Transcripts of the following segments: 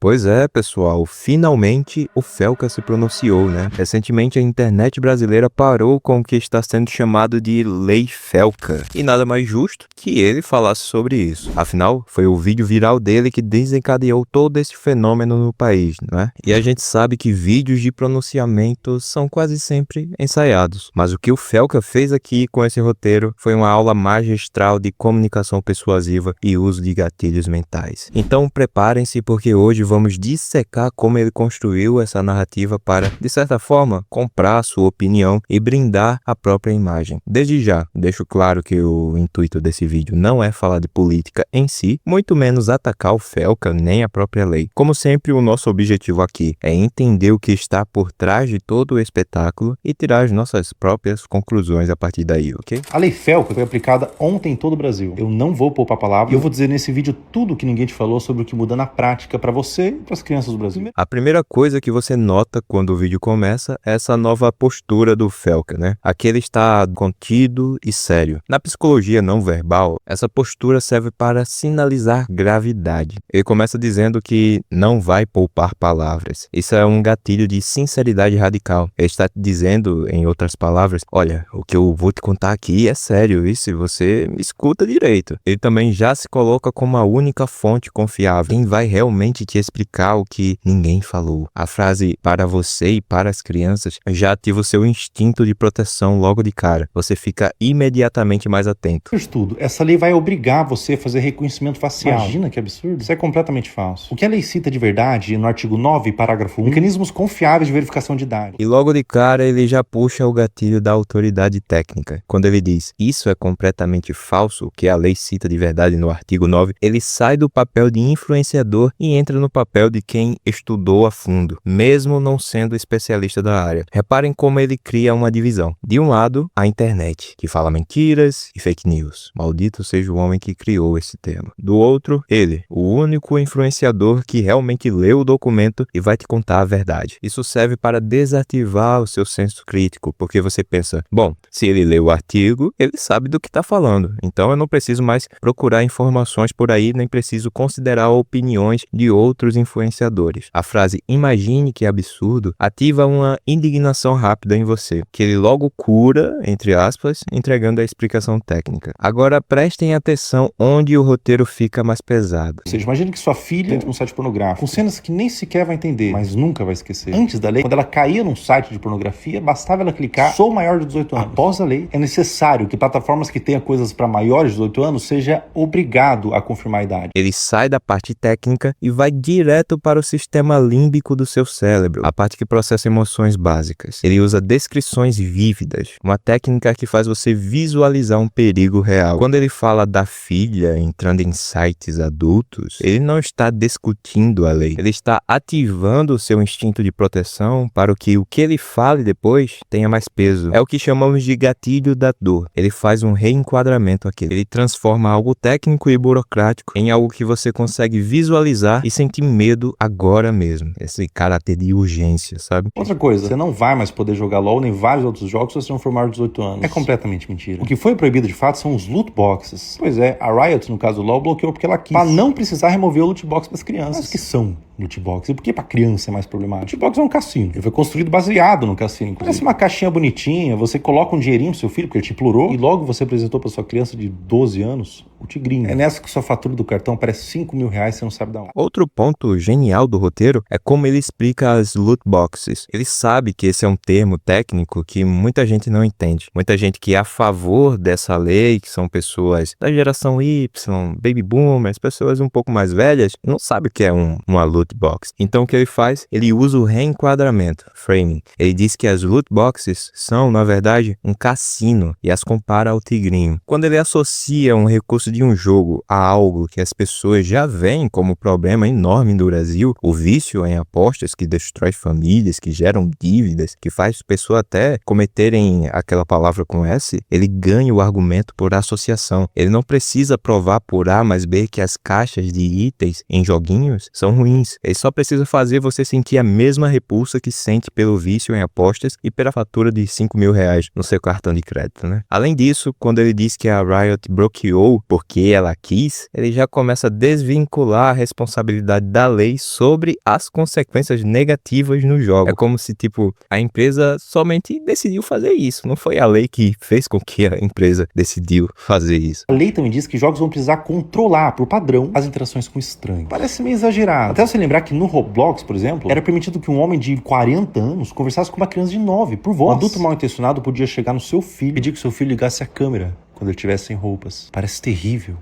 Pois é, pessoal, finalmente o Felca se pronunciou, né? Recentemente a internet brasileira parou com o que está sendo chamado de Lei Felca. E nada mais justo que ele falasse sobre isso. Afinal, foi o vídeo viral dele que desencadeou todo esse fenômeno no país, não é? E a gente sabe que vídeos de pronunciamento são quase sempre ensaiados. Mas o que o Felca fez aqui com esse roteiro foi uma aula magistral de comunicação persuasiva e uso de gatilhos mentais. Então preparem-se, porque hoje vamos dissecar como ele construiu essa narrativa para, de certa forma, comprar sua opinião e brindar a própria imagem. Desde já, deixo claro que o intuito desse vídeo não é falar de política em si, muito menos atacar o Felca nem a própria lei. Como sempre, o nosso objetivo aqui é entender o que está por trás de todo o espetáculo e tirar as nossas próprias conclusões a partir daí, ok? A Lei Felca foi aplicada ontem em todo o Brasil. Eu não vou poupar palavras e eu vou dizer nesse vídeo tudo que ninguém te falou sobre o que muda na prática para você e para as crianças do Brasil. A primeira coisa que você nota quando o vídeo começa é essa nova postura do Felca, né? Aqui ele está contido e sério. Na psicologia não verbal, essa postura serve para sinalizar gravidade. Ele começa dizendo que não vai poupar palavras. Isso é um gatilho de sinceridade radical. Ele está dizendo, em outras palavras, olha, o que eu vou te contar aqui é sério, e se você me escuta direito. Ele também já se coloca como a única fonte confiável. Quem vai realmente te explicar o que ninguém falou. A frase para você e para as crianças já ativa o seu instinto de proteção logo de cara. Você fica imediatamente mais atento. Estudo, essa lei vai obrigar você a fazer reconhecimento facial. Imagina que absurdo. Isso é completamente falso. O que a lei cita de verdade, no artigo 9, parágrafo 1, mecanismos confiáveis de verificação de idade. E logo de cara ele já puxa o gatilho da autoridade técnica. Quando ele diz, isso é completamente falso, o que a lei cita de verdade no artigo 9, ele sai do papel de influenciador e entra no papel de quem estudou a fundo, mesmo não sendo especialista da área. Reparem como ele cria uma divisão. De um lado, a internet, que fala mentiras e fake news. Maldito seja o homem que criou esse termo. Do outro, ele, o único influenciador que realmente leu o documento e vai te contar a verdade. Isso serve para desativar o seu senso crítico, porque você pensa, bom, se ele leu o artigo, ele sabe do que está falando, então eu não preciso mais procurar informações por aí, nem preciso considerar opiniões de outros influenciadores. A frase imagine que absurdo ativa uma indignação rápida em você, que ele logo cura, entre aspas, entregando a explicação técnica. Agora prestem atenção onde o roteiro fica mais pesado. Ou seja, imagine que sua filha entra num site pornográfico, com cenas que nem sequer vai entender, mas nunca vai esquecer. Antes da lei, quando ela caía num site de pornografia, bastava ela clicar, sou maior de 18 anos. Após a lei, é necessário que plataformas que tenham coisas para maiores de 18 anos seja obrigado a confirmar a idade. Ele sai da parte técnica e vai direto para o sistema límbico do seu cérebro, a parte que processa emoções básicas. Ele usa descrições vívidas, uma técnica que faz você visualizar um perigo real. Quando ele fala da filha entrando em sites adultos, ele não está discutindo a lei, ele está ativando o seu instinto de proteção para que o que ele fale depois tenha mais peso. É o que chamamos de gatilho da dor. Ele faz um reenquadramento aqui. Ele transforma algo técnico e burocrático em algo que você consegue visualizar e sentir medo agora mesmo. Esse caráter de urgência, sabe? Outra coisa, você não vai mais poder jogar LoL nem vários outros jogos se você não for maior de 18 anos. É completamente mentira. O que foi proibido de fato são os loot boxes. Pois é, a Riot, no caso do LoL, bloqueou porque ela quis. Pra não precisar remover o loot box das crianças. Mas que são loot box? E por que pra criança é mais problemático? Loot box é um cassino. Ele foi construído baseado no cassino. Parece uma caixinha bonitinha, você coloca um dinheirinho pro seu filho, porque ele te implorou, e logo você apresentou pra sua criança de 12 anos o tigrinho. É nessa que sua fatura do cartão parece 5 mil reais, você não sabe da onde. Outro ponto genial do roteiro é como ele explica as loot boxes. Ele sabe que esse é um termo técnico que muita gente não entende. Muita gente que é a favor dessa lei, que são pessoas da geração Y, baby boomers, pessoas um pouco mais velhas, não sabe o que é uma loot box. Então o que ele faz? Ele usa o reenquadramento, framing. Ele diz que as loot boxes são, na verdade, um cassino e as compara ao tigrinho. Quando ele associa um recurso de um jogo a algo que as pessoas já veem como problema enorme no Brasil, o vício em apostas que destrói famílias, que geram dívidas, que faz pessoas até cometerem aquela palavra com S, ele ganha o argumento por associação. Ele não precisa provar por A mais B que as caixas de itens em joguinhos são ruins. Ele só precisa fazer você sentir a mesma repulsa que sente pelo vício em apostas e pela fatura de R$ 5.000 no seu cartão de crédito, né? Além disso, quando ele diz que a Riot bloqueou porque ela quis, ele já começa a desvincular a responsabilidade da lei sobre as consequências negativas no jogo. É como se, tipo, a empresa somente decidiu fazer isso. Não foi a lei que fez com que a empresa decidiu fazer isso. A lei também diz que jogos vão precisar controlar, por padrão, as interações com estranhos. Parece meio exagerado. Até você lembrar que no Roblox, por exemplo, era permitido que um homem de 40 anos conversasse com uma criança de 9, por voz. Um adulto mal intencionado podia chegar no seu filho e pedir que seu filho ligasse a câmera quando ele estivesse sem roupas. Parece terrível.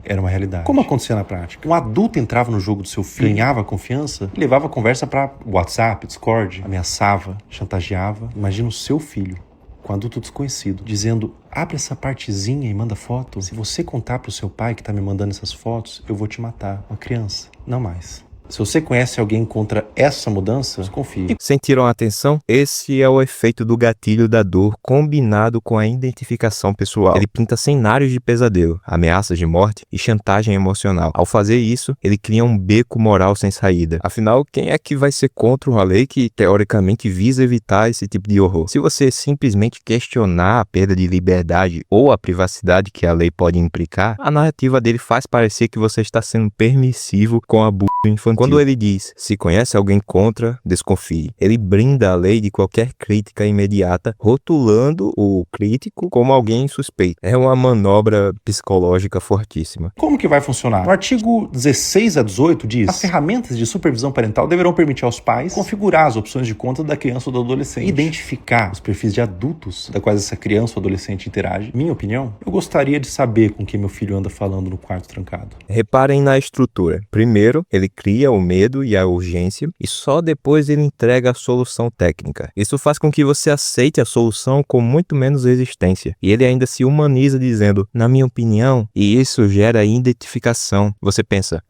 Era uma realidade. Como acontecia na prática? Um adulto entrava no jogo do seu filho, ganhava confiança e levava a conversa para WhatsApp, Discord, ameaçava, chantageava. Imagina o seu filho com um adulto desconhecido, dizendo: abre essa partezinha e manda foto. Se você contar pro seu pai que tá me mandando essas fotos, eu vou te matar. Uma criança, não mais. Se você conhece alguém contra essa mudança, desconfie. Sentiram a atenção? Esse é o efeito do gatilho da dor combinado com a identificação pessoal. Ele pinta cenários de pesadelo, ameaças de morte e chantagem emocional. Ao fazer isso, ele cria um beco moral sem saída. Afinal, quem é que vai ser contra uma lei que teoricamente visa evitar esse tipo de horror? Se você simplesmente questionar a perda de liberdade ou a privacidade que a lei pode implicar, a narrativa dele faz parecer que você está sendo permissivo com abuso infantil. Quando ele diz, se conhece alguém contra, desconfie. Ele brinda a lei de qualquer crítica imediata, rotulando o crítico como alguém suspeito. É uma manobra psicológica fortíssima. Como que vai funcionar? No artigo 16 a 18 diz: as ferramentas de supervisão parental deverão permitir aos pais configurar as opções de conta da criança ou do adolescente, identificar os perfis de adultos da quais essa criança ou adolescente interage. Minha opinião, eu gostaria de saber com quem meu filho anda falando no quarto trancado. Reparem na estrutura. Primeiro, ele cria o medo e a urgência e só depois ele entrega a solução técnica. Isso faz com que você aceite a solução com muito menos resistência. E ele ainda se humaniza dizendo, na minha opinião, e isso gera identificação. Você pensa,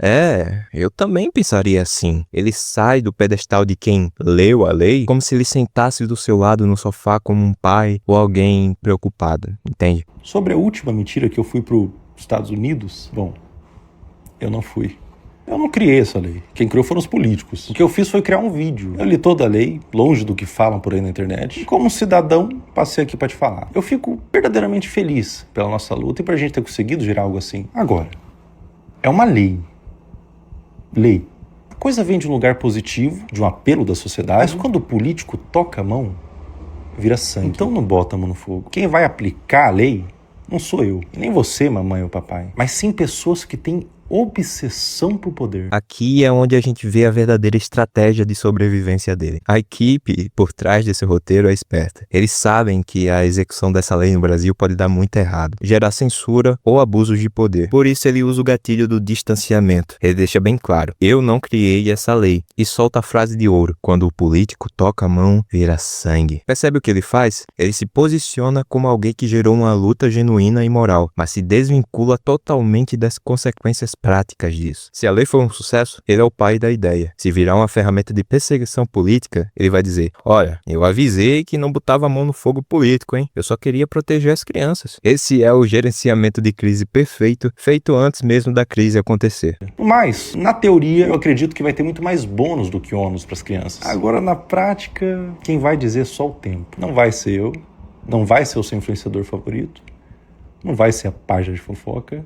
eu também pensaria assim. Ele sai do pedestal de quem leu a lei como se ele sentasse do seu lado no sofá como um pai ou alguém preocupado, entende? Sobre a última mentira que eu fui para os Estados Unidos, bom, eu não fui. Eu não criei essa lei. Quem criou foram os políticos. O que eu fiz foi criar um vídeo. Eu li toda a lei, longe do que falam por aí na internet. E como cidadão, passei aqui para te falar. Eu fico verdadeiramente feliz pela nossa luta e pra gente ter conseguido gerar algo assim. Agora, é uma lei. Lei. A coisa vem de um lugar positivo, de um apelo da sociedade, mas quando o político toca a mão, vira sangue. Então não bota a mão no fogo. Quem vai aplicar a lei não sou eu, e nem você, mamãe ou papai, mas sim pessoas que têm obsessão por poder. Aqui é onde a gente vê a verdadeira estratégia de sobrevivência dele. A equipe por trás desse roteiro é esperta. Eles sabem que a execução dessa lei no Brasil pode dar muito errado, gerar censura ou abusos de poder. Por isso ele usa o gatilho do distanciamento. Ele deixa bem claro, eu não criei essa lei. E solta a frase de ouro, quando o político toca a mão, vira sangue. Percebe o que ele faz? Ele se posiciona como alguém que gerou uma luta genuína e moral, mas se desvincula totalmente das consequências práticas disso. Se a lei for um sucesso, ele é o pai da ideia. Se virar uma ferramenta de perseguição política, ele vai dizer, olha, eu avisei que não botava a mão no fogo político, hein? Eu só queria proteger as crianças. Esse é o gerenciamento de crise perfeito, feito antes mesmo da crise acontecer. Mas, na teoria, eu acredito que vai ter muito mais bônus do que ônus para as crianças. Agora, na prática, quem vai dizer é só o tempo. Não vai ser eu, não vai ser o seu influenciador favorito, não vai ser a página de fofoca,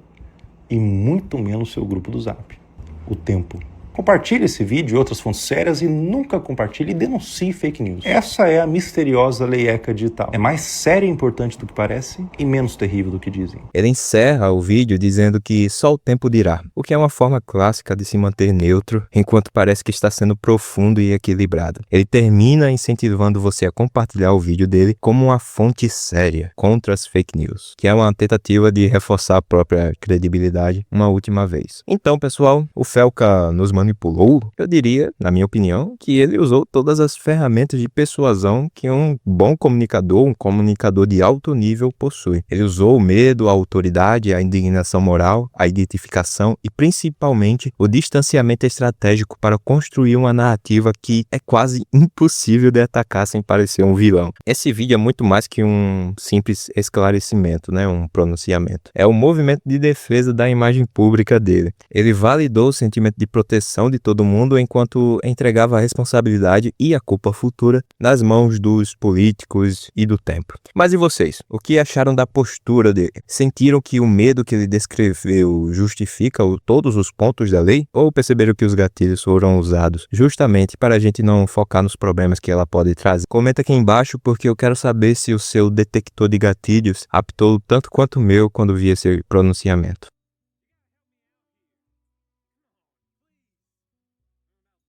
e muito menos seu grupo do Zap. O tempo. Compartilhe esse vídeo e outras fontes sérias e nunca compartilhe e denuncie fake news. Essa é a misteriosa lei ECA digital. É mais séria e importante do que parece e menos terrível do que dizem. Ele encerra o vídeo dizendo que só o tempo dirá, o que é uma forma clássica de se manter neutro, enquanto parece que está sendo profundo e equilibrado. Ele termina incentivando você a compartilhar o vídeo dele como uma fonte séria contra as fake news, que é uma tentativa de reforçar a própria credibilidade uma última vez. Então, pessoal, o Felca nos manipulou? Eu diria, na minha opinião, que ele usou todas as ferramentas de persuasão que um bom comunicador, um comunicador de alto nível possui. Ele usou o medo, a autoridade, a indignação moral, a identificação e principalmente o distanciamento estratégico para construir uma narrativa que é quase impossível de atacar sem parecer um vilão. Esse vídeo é muito mais que um simples esclarecimento, um pronunciamento. É um movimento de defesa da imagem pública dele. Ele validou o sentimento de proteção atenção de todo mundo enquanto entregava a responsabilidade e a culpa futura nas mãos dos políticos e do tempo. Mas e vocês? O que acharam da postura dele? Sentiram que o medo que ele descreveu justifica todos os pontos da lei? Ou perceberam que os gatilhos foram usados justamente para a gente não focar nos problemas que ela pode trazer? Comenta aqui embaixo porque eu quero saber se o seu detector de gatilhos apitou tanto quanto o meu quando vi esse pronunciamento.